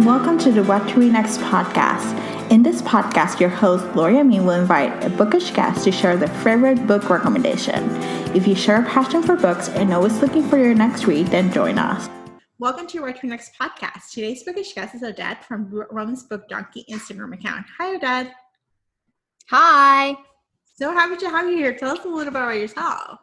and welcome to the What to Read Next podcast. In this podcast, your host, Gloria Me, will invite a bookish guest to share their favorite book recommendation. If you share a passion for books and always looking for your next read, then join us. Welcome to your What to Read Next podcast. Today's bookish guest is Odette from Roman's Book Donkey Instagram account. Hi, Odette. Hi. So happy to have you here. Tell us a little bit about yourself.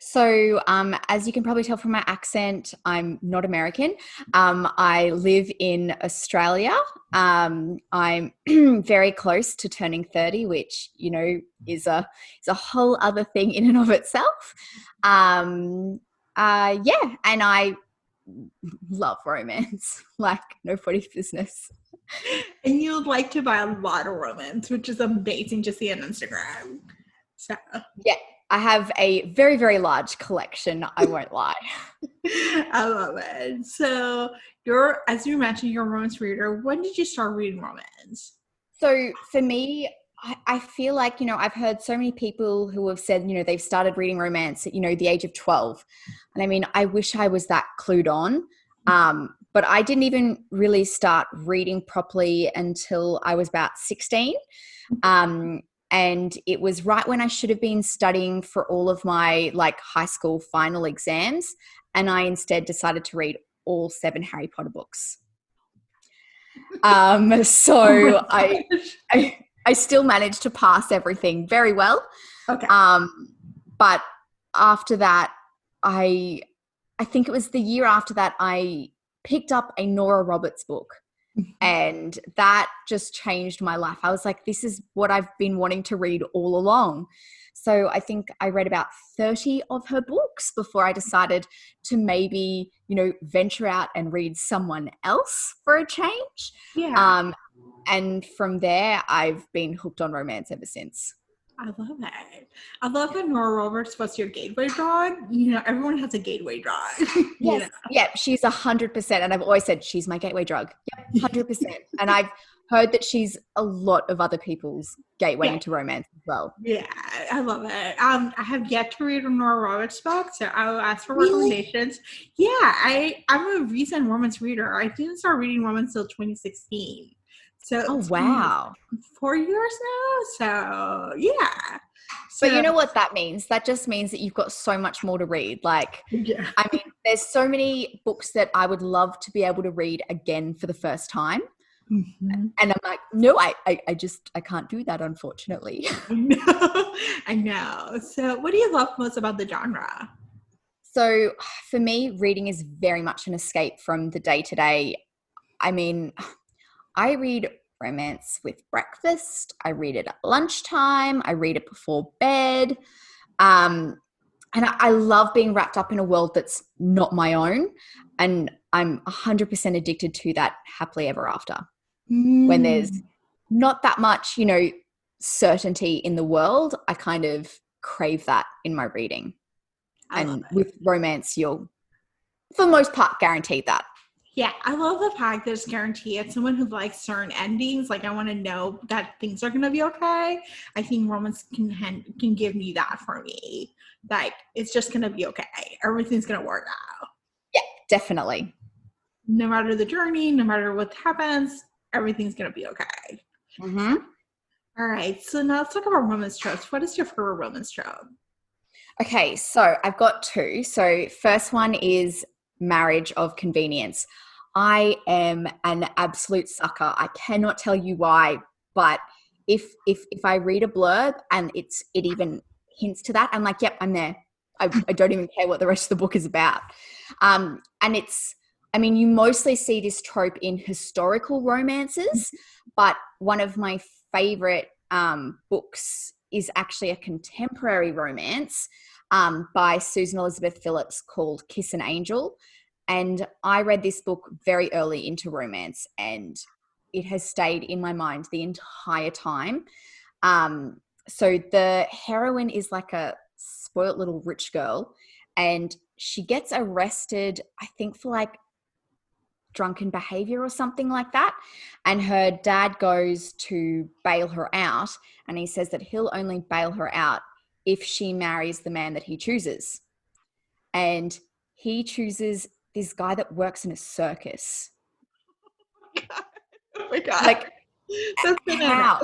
So, as you can probably tell from my accent, I'm not American. I live in Australia. I'm very close to turning 30, which, is a whole other thing in and of itself. And I love romance, like nobody's business. And you would like to buy a lot of romance, which is amazing to see on Instagram. So yeah. I have a very, very large collection, I won't lie. I love it. So as you mentioned, you're a romance reader. When did you start reading romance? So for me, I feel like, I've heard so many people who have said, they've started reading romance at, the age of 12. And I mean, I wish I was that clued on. But I didn't even really start reading properly until I was about 16. And it was right when I should have been studying for all of my high school final exams. And I instead decided to read all 7 Harry Potter books. So I still managed to pass everything very well. Okay. But after that, I think it was the year after that, I picked up a Nora Roberts book. And that just changed my life. I was like, this is what I've been wanting to read all along. So I think I read about 30 of her books before I decided to maybe, venture out and read someone else for a change. Yeah. And from there, I've been hooked on romance ever since. I love it. I love that Nora Roberts was your gateway drug. Everyone has a gateway drug. Yes. Yeah, she's 100%. And I've always said she's my gateway drug. Yep, 100%. And I've heard that she's a lot of other people's gateway into romance as well. Yeah, I love it. I have yet to read a Nora Roberts book, so I will ask for recommendations. Yeah, I'm a recent romance reader. I didn't start reading romance until 2016. So oh, wow. 4 years now. So yeah. But you know what that means? That just means that you've got so much more to read. I mean, there's so many books that I would love to be able to read again for the first time. Mm-hmm. And I'm like, no, I can't do that, unfortunately. I know. So what do you love most about the genre? So for me, reading is very much an escape from the day-to-day. I mean, I read romance with breakfast. I read it at lunchtime. I read it before bed. And I love being wrapped up in a world that's not my own. And I'm 100% addicted to that happily ever after. When there's not that much, certainty in the world, I kind of crave that in my reading. And with romance, you're, for the most part, guaranteed that. Yeah, I love the fact that it's guaranteed. As someone who likes certain endings, I want to know that things are going to be okay. I think romance can give me that for me. It's just going to be okay. Everything's going to work out. Yeah, definitely. No matter the journey, no matter what happens, everything's going to be okay. Mm-hmm. All right, so now let's talk about romance tropes. What is your favorite romance trope? Okay, so I've got 2. So first one is marriage of convenience. I am an absolute sucker. I cannot tell you why, but if I read a blurb and it even hints to that, I'm like, yep, I'm there. I don't even care what the rest of the book is about. And you mostly see this trope in historical romances, but one of my favorite books is actually a contemporary romance by Susan Elizabeth Phillips called Kiss an Angel. And I read this book very early into romance and it has stayed in my mind the entire time. So the heroine is like a spoiled little rich girl and she gets arrested, I think for drunken behavior or something like that. And her dad goes to bail her out and he says that he'll only bail her out if she marries the man that he chooses. And he chooses this guy that works in a circus. Oh my God. Like, That's bananas. how?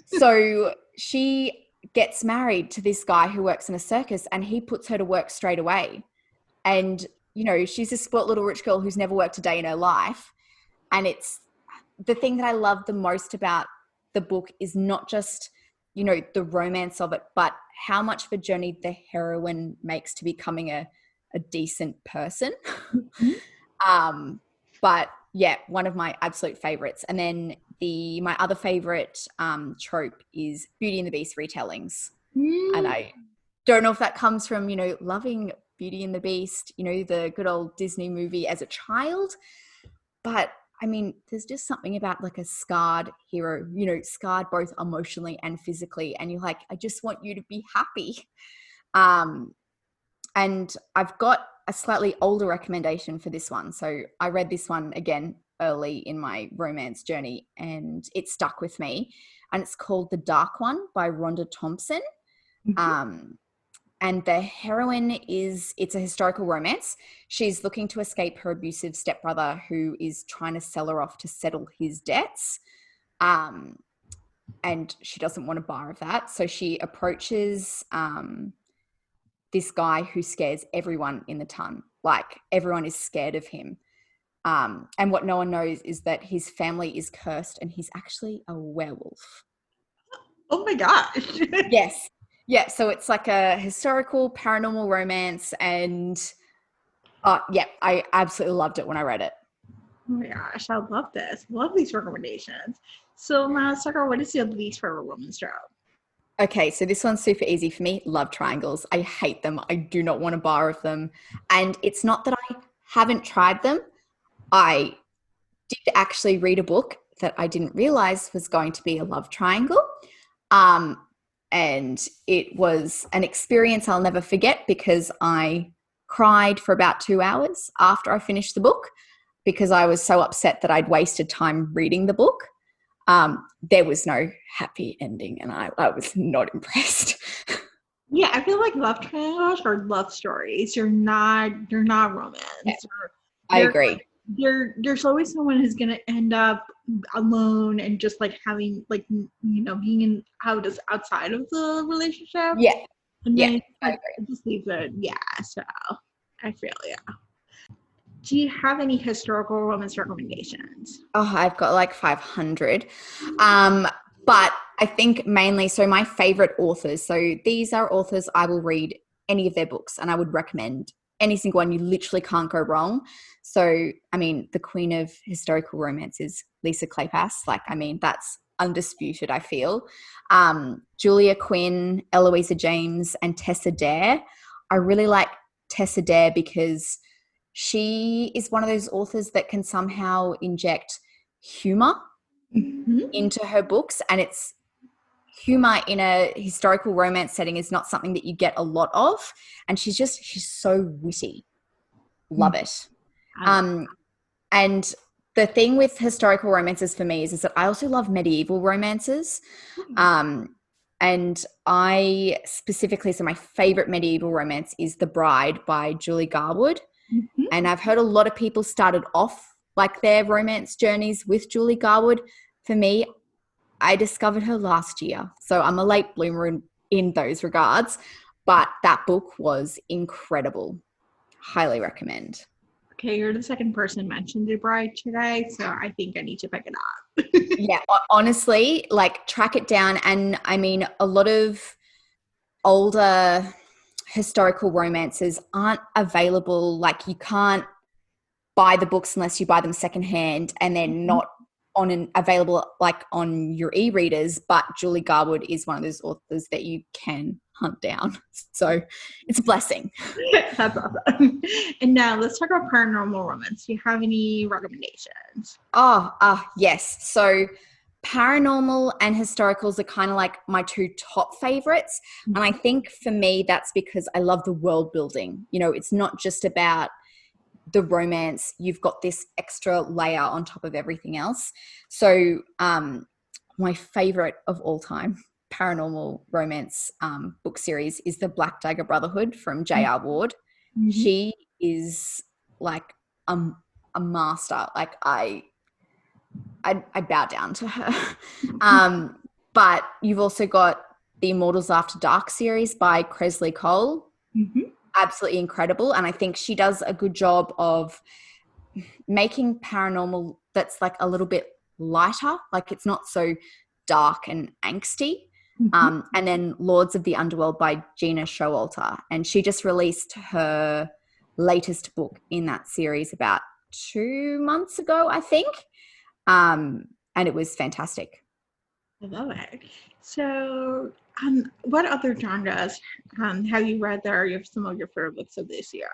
So she gets married to this guy who works in a circus, and he puts her to work straight away. And, you know, she's a spoilt little rich girl who's never worked a day in her life. And it's the thing that I love the most about the book is not just, you know, the romance of it, but how much of a journey the heroine makes to becoming a decent person. But yeah, one of my absolute favorites. And then my other favorite trope is Beauty and the Beast retellings. And I don't know if that comes from, you know, loving Beauty and the Beast, you know, the good old Disney movie as a child. But I mean, there's just something about like a scarred hero, you know, scarred both emotionally and physically. And you're like, I just want you to be happy. And I've got a slightly older recommendation for this one. So I read this one again early in my romance journey, and it stuck with me. And it's called The Dark One by Rhonda Thompson. And the heroine it's a historical romance. She's looking to escape her abusive stepbrother who is trying to sell her off to settle his debts. And she doesn't want a bar of that. So she approaches this guy who scares everyone in the ton. Like, everyone is scared of him. And what no one knows is that his family is cursed and he's actually a werewolf. Oh my gosh. Yes. Yeah, so it's like a historical paranormal romance, and yeah, I absolutely loved it when I read it. Oh my gosh, I love this. Love these recommendations. So now let's talk about, what is your least favorite romance trope? Okay, so this one's super easy for me. Love triangles. I hate them. I do not want a bar of them. And it's not that I haven't tried them. I did actually read a book that I didn't realize was going to be a love triangle. And it was an experience I'll never forget, because I cried for about 2 hours after I finished the book, because I was so upset that I'd wasted time reading the book. There was no happy ending, and I was not impressed. Yeah, I feel like love triangles are love stories. They're not romance. Yeah, I agree. There's always someone who's gonna end up alone and just like having, like, you know, being in outside of the relationship. Yeah. And Yeah, then I it just leaves it. Yeah, so I feel, yeah. Do you have any historical romance recommendations? Oh, I've got like 500. But I think mainly, so my favorite authors, so these are authors I will read any of their books and I would recommend any single one. You literally can't go wrong. So, I mean, the queen of historical romance is Lisa Kleypas. Like, I mean, that's undisputed, I feel. Julia Quinn, Eloisa James, and Tessa Dare. I really like Tessa Dare because she is one of those authors that can somehow inject humor into her books, and it's humor in a historical romance setting is not something that you get a lot of, and she's so witty. Love it. And the thing with historical romances for me is that I also love medieval romances. And I specifically, so my favorite medieval romance is The Bride by Julie Garwood. And I've heard a lot of people started off like their romance journeys with Julie Garwood. For me, I discovered her last year, so I'm a late bloomer in those regards, but that book was incredible. Highly recommend. Okay, you're the second person mentioned The Bride today, so I think I need to pick it up. Yeah, honestly, like, track it down. And I mean, a lot of older historical romances aren't available. Like, you can't buy the books unless you buy them secondhand, and they're not available like on your e-readers. But Julie Garwood is one of those authors that you can hunt down. So it's a blessing. That's awesome. And now let's talk about paranormal romance. Do you have any recommendations? Yes. So paranormal and historicals are kind of like my two top favorites. And I think for me, that's because I love the world building. You know, it's not just about the romance. You've got this extra layer on top of everything else. So my favorite of all time paranormal romance book series is the Black Dagger Brotherhood from J.R. Ward. She is like a master. Like, I bow down to her. But you've also got the Immortals After Dark series by Kresley Cole. Mm-hmm. Absolutely incredible. And I think she does a good job of making paranormal that's like a little bit lighter, like it's not so dark and angsty. Mm-hmm. And then Lords of the Underworld by Gina Showalter. And she just released her latest book in that series about 2 months ago, I think. And it was fantastic. I love it. So, what other genres have you read that are some of your favorite books of this year?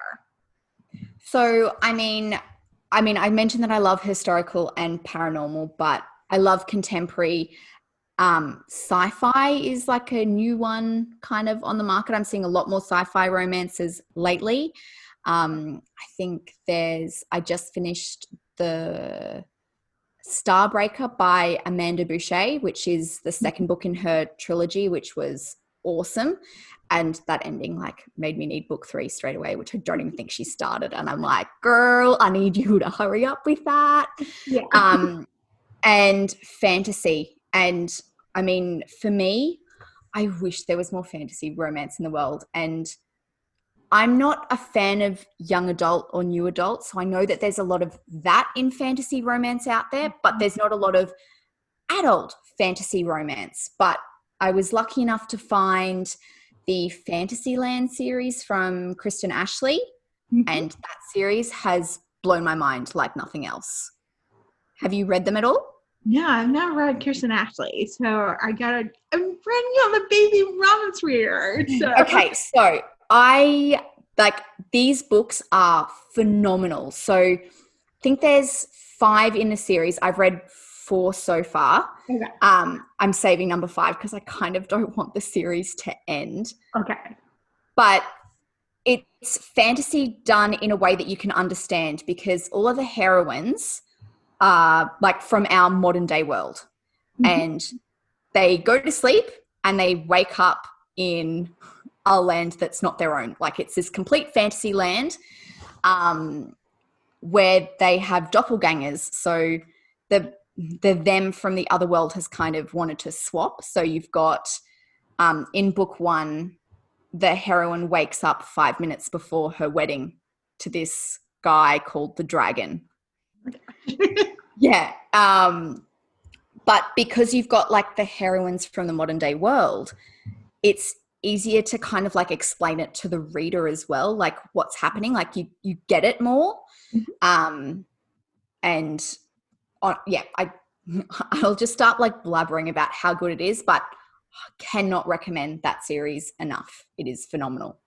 So, I mean, I mentioned that I love historical and paranormal, but I love contemporary. Sci-fi is like a new one kind of on the market. I'm seeing a lot more sci-fi romances lately. I think I just finished the Starbreaker by Amanda Boucher, which is the second book in her trilogy, which was awesome. And that ending like made me need book 3 straight away, which I don't even think she started. And I'm like, girl, I need you to hurry up with that. Yeah. And fantasy. And I mean, for me, I wish there was more fantasy romance in the world. And I'm not a fan of young adult or new adult. So I know that there's a lot of that in fantasy romance out there, but there's not a lot of adult fantasy romance. But I was lucky enough to find the Fantasyland series from Kristen Ashley. Mm-hmm. And that series has blown my mind like nothing else. Have you read them at all? Yeah, I've never read Kirsten Ashley, so I'm running on the baby romance reader. So. Okay, so I like these books are phenomenal. So I think there's 5 in the series. I've read 4 so far. Okay. I'm saving number 5 because I kind of don't want the series to end. Okay. But it's fantasy done in a way that you can understand because all of the heroines are like from our modern day world. Mm-hmm. And they go to sleep and they wake up in a land that's not their own. Like it's this complete fantasy land where they have doppelgangers. So the them from the other world has kind of wanted to swap. So you've got in book 1, the heroine wakes up 5 minutes before her wedding to this guy called the Dragon. Yeah. But because you've got like the heroines from the modern day world, it's easier to kind of like explain it to the reader as well, like what's happening, like you get it more. Mm-hmm. I'll just start like blabbering about how good it is, but cannot recommend that series enough. It is phenomenal.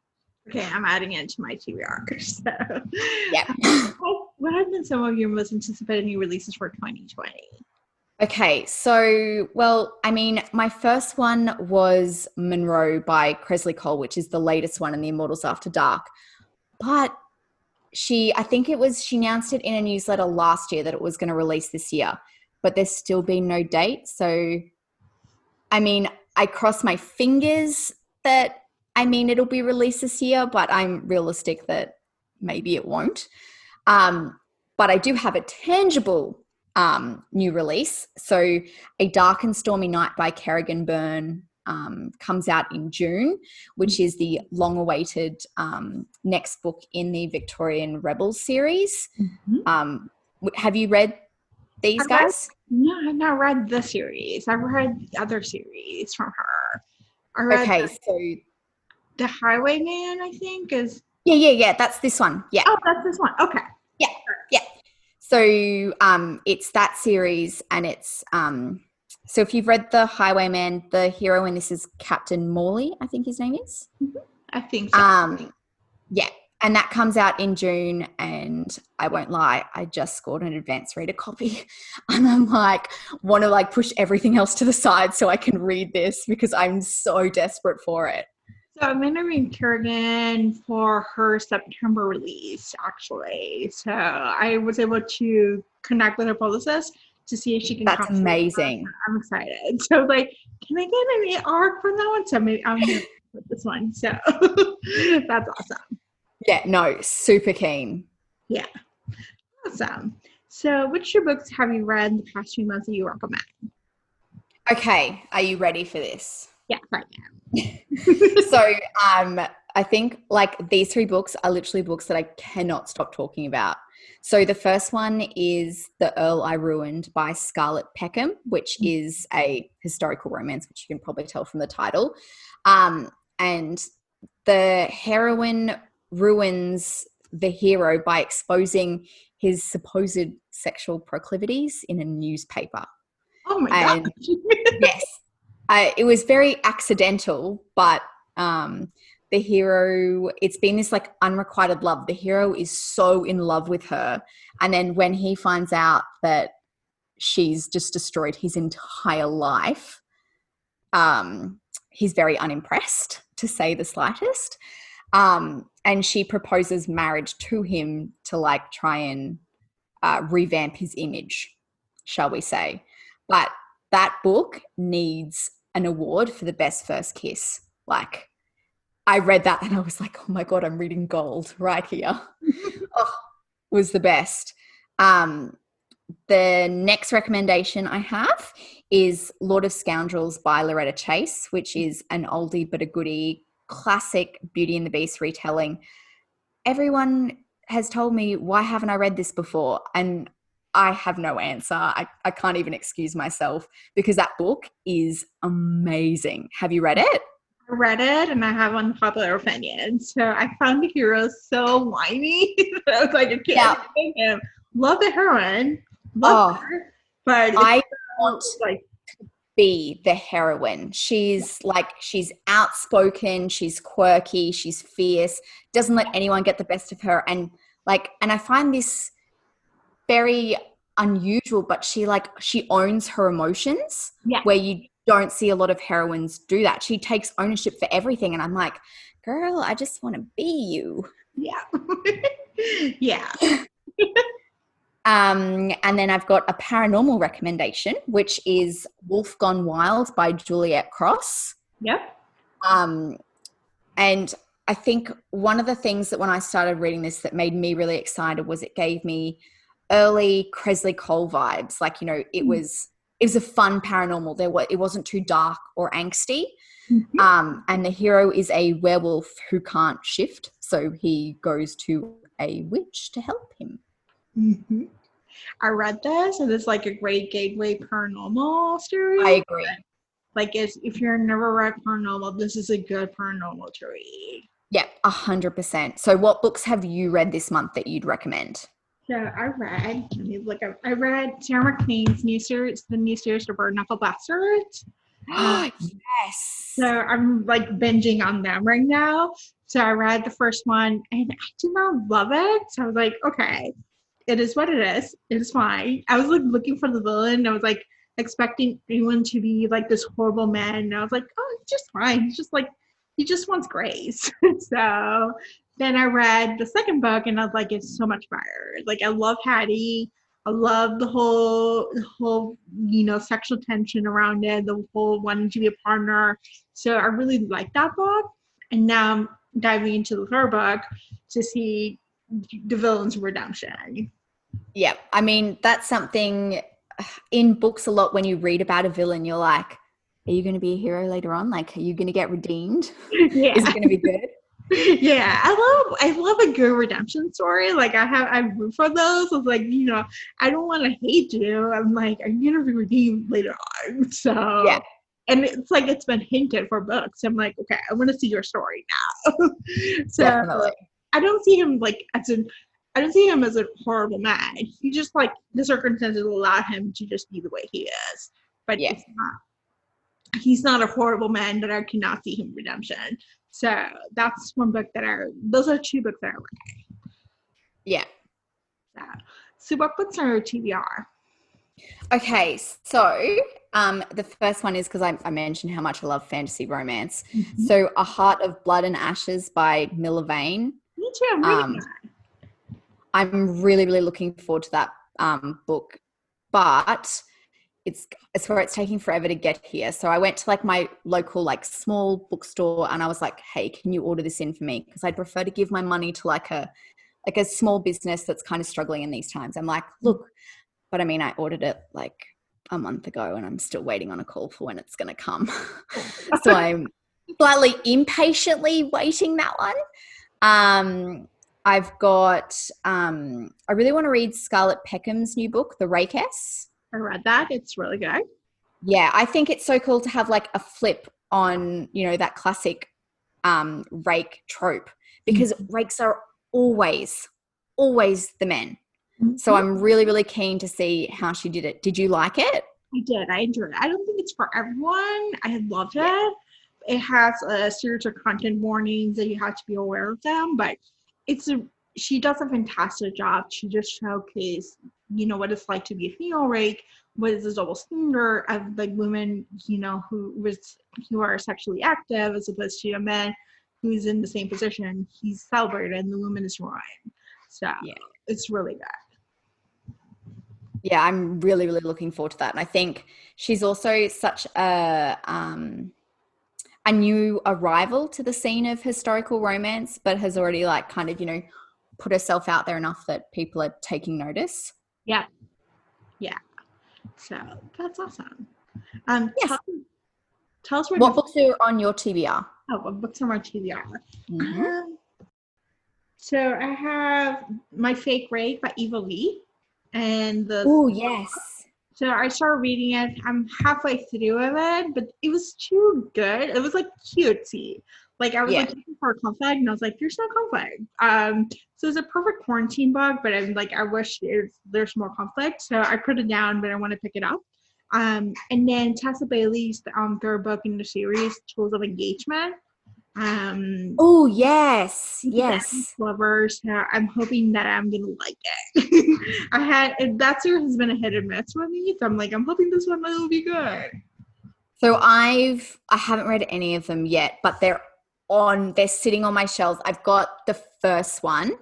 Okay, I'm adding it to my TBR. So. Yeah. What have been some of your most anticipated new releases for 2020? Okay, so, well, I mean, my first one was Monroe by Kresley Cole, which is the latest one in the Immortals After Dark. But she announced it in a newsletter last year that it was going to release this year, but there's still been no date. So, I mean, I cross my fingers that, it'll be released this year, but I'm realistic that maybe it won't. But I do have a tangible new release. So A Dark and Stormy Night by Kerrigan Byrne comes out in June, which is the long-awaited next book in the Victorian Rebels series. Mm-hmm. Have you read these guys? No, I've not read the series. I've read other series from her. I read so The Highwayman, I think, is... Yeah, that's this one. Yeah. Oh, that's this one. Okay. Yeah. So it's that series, and it's so if you've read The Highwayman, the hero in this is Captain Morley, I think his name is. Mm-hmm. I think so. Yeah, and that comes out in June, and I won't lie, I just scored an advanced reader copy, and I'm like, want to like push everything else to the side so I can read this because I'm so desperate for it. So I'm interviewing Kerrigan for her September release, actually. So I was able to connect with her publicist to see if she can. That's amazing. I'm excited. So like, can I get an arc from that one? So maybe I'm going to put this one. So that's awesome. Yeah, no, super keen. Yeah. Awesome. So, which two books have you read in the past few months that you recommend? Okay, are you ready for this? Yes, I So, I think like these three books are literally books that I cannot stop talking about. So the first one is The Earl I Ruined by Scarlett Peckham, which is a historical romance, which you can probably tell from the title. And the heroine ruins the hero by exposing his supposed sexual proclivities in a newspaper. Oh my god. And yes, it was very accidental, but the hero, it's been this like unrequited love. The hero is so in love with her. And then when he finds out that she's just destroyed his entire life, he's very unimpressed, to say the slightest. And she proposes marriage to him to like try and revamp his image, shall we say. But that book needs an award for the best first kiss. Like, I read that and I was like, oh my God, I'm reading gold right here. Oh, was the best. The next recommendation I have is Lord of Scoundrels by Loretta Chase, which is an oldie but a goodie, classic Beauty and the Beast retelling. Everyone has told me, why haven't I read this before? And I have no answer. I can't even excuse myself because that book is amazing. Have you read it? I read it and I have unpopular opinions. So I found the hero so whiny that I was like, I can't take him. Love the heroine, love her, but I want like to be the heroine. She's outspoken, she's quirky, she's fierce, doesn't let anyone get the best of her, and I find this very unusual, but she owns her emotions, where you don't see a lot of heroines do that. She takes ownership for everything, and I'm like, girl, I just want to be you. Yeah. Yeah. And then I've got a paranormal recommendation, which is Wolf Gone Wild by Juliet Cross. Yep. And I think one of the things that when I started reading this that made me really excited was it gave me early Cresley Cole vibes. Like, you know, it was a fun paranormal. It wasn't too dark or angsty. Mm-hmm. And the hero is a werewolf who can't shift, so he goes to a witch to help him. Mm-hmm. I read this, and it's like a great gateway paranormal story. I agree. Like, if you're never read paranormal, this is a good paranormal to read. Yeah, 100%. So what books have you read this month that you'd recommend? So I read Sarah McLean's new series, the new series, The Bird Knuckle Bastards. Yes. So I'm like binging on them right now. So I read the first one and I did not love it. So I was like, okay, it is what it is. It is fine. I was like looking for the villain. I was like expecting anyone to be like this horrible man. And I was like, oh, it's just fine. He's just like, he just wants grace. So then I read the second book and I was like, it's so much better. Like, I love Hattie. I love the whole, you know, sexual tension around it, the whole wanting to be a partner. So I really like that book. And now I'm diving into the third book to see the villain's redemption. Yeah. I mean, that's something in books a lot when you read about a villain, you're like, are you going to be a hero later on? Like, are you going to get redeemed? Yeah. Is it going to be good? Yeah, I love a good redemption story. Like, I root for those. I was like, you know, I don't want to hate you. I'm like, are you gonna be redeemed later on? So yeah, and it's like it's been hinted for books. I'm like, okay, I want to see your story now. So definitely. I don't see him as a horrible man. He just like the circumstances allow him to just be the way he is. But yeah, he's not a horrible man that I cannot see him redemption. So that's one book those are two books that I read. Yeah. So what books are TBR? Okay, so the first one is because I mentioned how much I love fantasy romance. Mm-hmm. So A Heart of Blood and Ashes by Milla Vane. Me too, I'm reading that. I'm really, really looking forward to that book, but it's where it's taking forever to get here. So I went to like my local like small bookstore and I was like, hey, can you order this in for me? Because I'd prefer to give my money to like a like a small business that's kind of struggling in these times. I'm like, look, but I mean, I ordered it like a month ago and I'm still waiting on a call for when it's going to come. So I'm slightly impatiently waiting that one. I've got, I really want to read Scarlett Peckham's new book, The Rakeess. I read that. It's really good. Yeah, I think it's so cool to have like a flip on, you know, that classic rake trope, because rakes are always the men. So I'm really, really keen to see how she did it. Did you like it? I did. I enjoyed it. I don't think it's for everyone. I loved it. It has a series of content warnings that you have to be aware of them, but she does a fantastic job. She just showcased, you know, what it's like to be a female rake, what is the double standard of like women, you know, who are sexually active as opposed to a man who's in the same position. He's celebrated and the woman is ruined. So it's really good. Yeah, I'm really, really looking forward to that. And I think she's also such a new arrival to the scene of historical romance, but has already like kind of, you know, put herself out there enough that people are taking notice. Yeah. Yeah. So that's awesome. Yes. Tell us what books are on your TBR. Oh, what books are on my TBR? So I have My Fake Rake by Eva Lee. Oh, yes. So I started reading it. I'm halfway through of it, but it was too good. It was like cutesy. Like I was like looking for a conflict, and I was like, "There's no conflict." So it's a perfect quarantine book, but I'm like, I wish there's more conflict. So I put it down, but I want to pick it up. And then Tessa Bailey's third book in the series, Tools of Engagement. Oh, yes. Lovers. So I'm hoping that I'm gonna like it. That series has been a hit and miss with me, so I'm like, I'm hoping this one will be good. So I haven't read any of them yet, but they're sitting on my shelves. I've got the first one,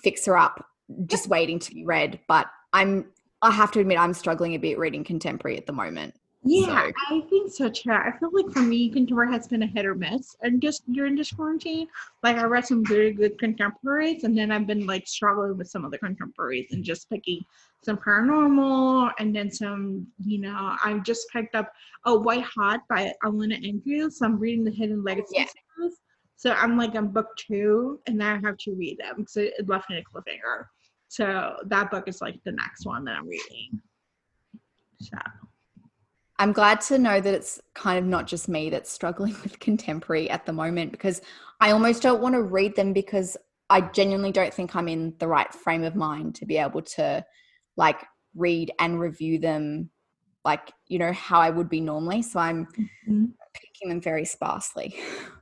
Fixer Up, just waiting to be read, but I have to admit I'm struggling a bit reading contemporary at the moment. Yeah, so. I think so too. I feel like for me, contemporary has been a hit or miss, and just during this quarantine, like I read some very good contemporaries, and then I've been like struggling with some other contemporaries and just picking some paranormal, and then some, you know, I just picked up White Hot by Alana Andrews. So I'm reading the Hidden Legacy series. So I'm like on book 2, and now I have to read them because it left me a cliffhanger. So that book is like the next one that I'm reading. So. I'm glad to know that it's kind of not just me that's struggling with contemporary at the moment, because I almost don't want to read them because I genuinely don't think I'm in the right frame of mind to be able to like read and review them like, you know, how I would be normally. So I'm picking them very sparsely.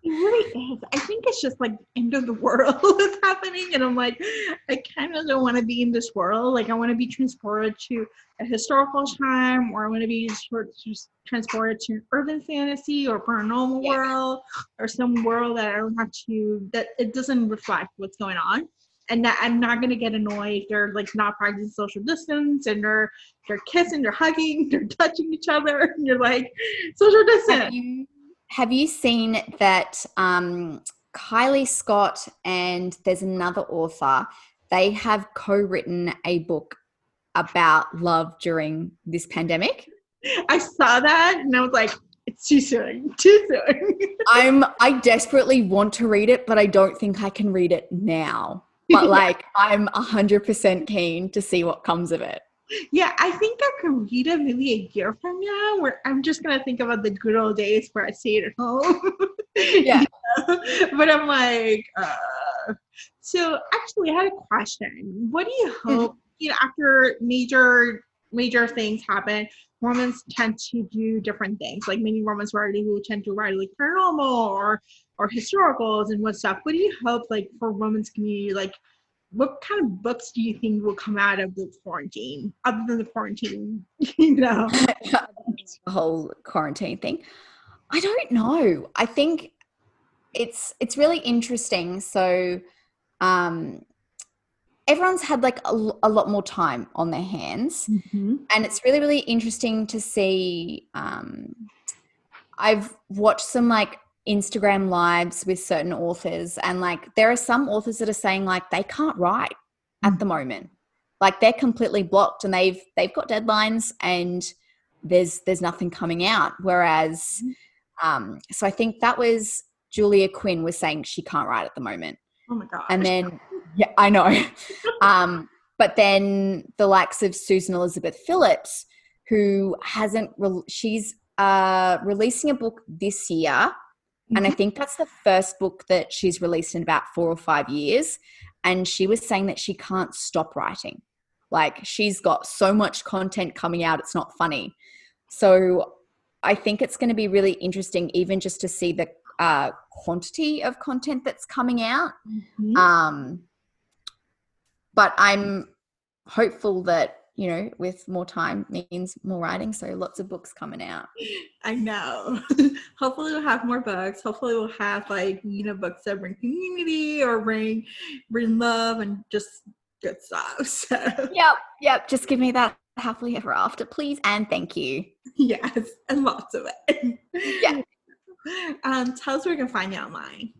It really is. I think it's just like end of the world is happening, and I'm like, I kind of don't want to be in this world. Like I want to be transported to a historical time, or I want to be transported to an urban fantasy or paranormal world, or some world that I don't have to, that it doesn't reflect what's going on. And that I'm not going to get annoyed. They're like not practicing social distance, and they're kissing, they're hugging, they're touching each other. And you're like, social distance. Have you seen that Kylie Scott and there's another author, they have co-written a book about love during this pandemic? I saw that and I was like, it's too soon. I desperately want to read it, but I don't think I can read it now. But like, I'm 100% keen to see what comes of it. Yeah, I think I can read it maybe a year from now, where I'm just going to think about the good old days where I stayed at home. Yeah. But I'm like, so actually I had a question. What do you hope, you know, after major things happen, Mormons tend to do different things. Like many Mormons who tend to write like paranormal or historicals and what stuff. What do you hope like for Mormons community, like what kind of books do you think will come out of the quarantine, other than the quarantine, you know? The whole quarantine thing. I don't know. I think it's really interesting. So everyone's had like a lot more time on their hands. And it's really, really interesting to see. I've watched some like Instagram lives with certain authors, and like there are some authors that are saying like they can't write at the moment. Like they're completely blocked and they've got deadlines and there's nothing coming out. Whereas so I think that was Julia Quinn was saying she can't write at the moment. Oh my gosh. And then yeah, I know. But then the likes of Susan Elizabeth Phillips, who hasn't she's releasing a book this year. And I think that's the first book that she's released in about 4 or 5 years. And she was saying that she can't stop writing. Like she's got so much content coming out, it's not funny. So I think it's going to be really interesting even just to see the quantity of content that's coming out. But I'm hopeful that, you know, with more time means more writing. So lots of books coming out. I know. Hopefully we'll have more books. Hopefully we'll have like, you know, books that bring community or bring love and just good stuff. So Yep. Just give me that happily ever after, please, and thank you. Yes, and lots of it. Yeah. Tell us where we can find you online.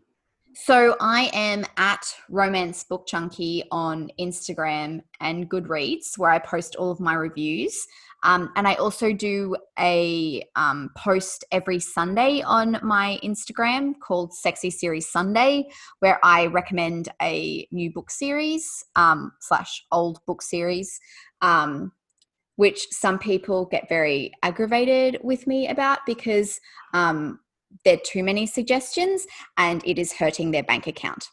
So I am at Romance Book Chunky on Instagram and Goodreads, where I post all of my reviews. And I also do a post every Sunday on my Instagram called Sexy Series Sunday, where I recommend a new book series / old book series, which some people get very aggravated with me about because there are too many suggestions and it is hurting their bank account.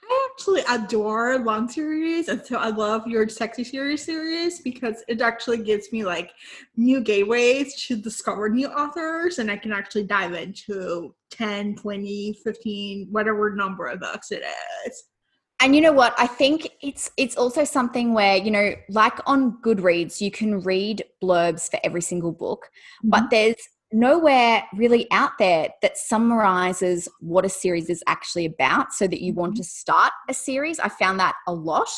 I actually adore long series, and so I love your Sexy series because it actually gives me like new gateways to discover new authors, and I can actually dive into 10, 20, 15, whatever number of books it is. And you know what? I think it's also something where, you know, like on Goodreads, you can read blurbs for every single book, but there's nowhere really out there that summarizes what a series is actually about so that you want to start a series. I found that a lot.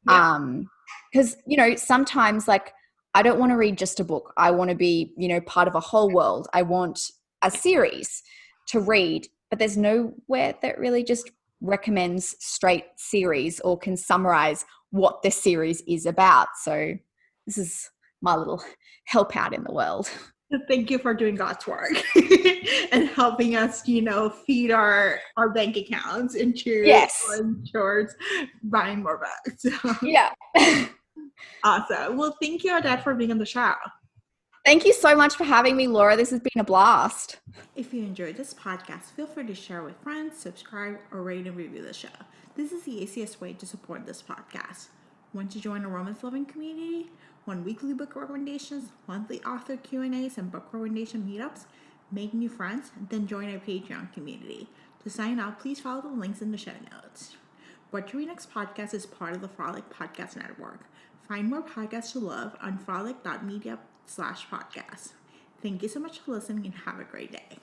Because, you know, sometimes like I don't want to read just a book. I want to be, you know, part of a whole world. I want a series to read, but there's nowhere that really just recommends straight series or can summarize what the series is about. So this is my little help out in the world. Thank you for doing God's work and helping us, you know, feed our bank accounts into towards buying more books. Yeah. Awesome. Well, thank you, Odette, for being on the show. Thank you so much for having me, Laura. This has been a blast. If you enjoyed this podcast, feel free to share with friends, subscribe, or rate and review the show. This is the easiest way to support this podcast. Want to join a romance-loving community? Want weekly book recommendations, monthly author Q&As, and book recommendation meetups? Make new friends, then join our Patreon community. To sign up, please follow the links in the show notes. What to Read Next podcast is part of the Frolic Podcast Network. Find more podcasts to love on frolic.media/podcast. Thank you so much for listening and have a great day.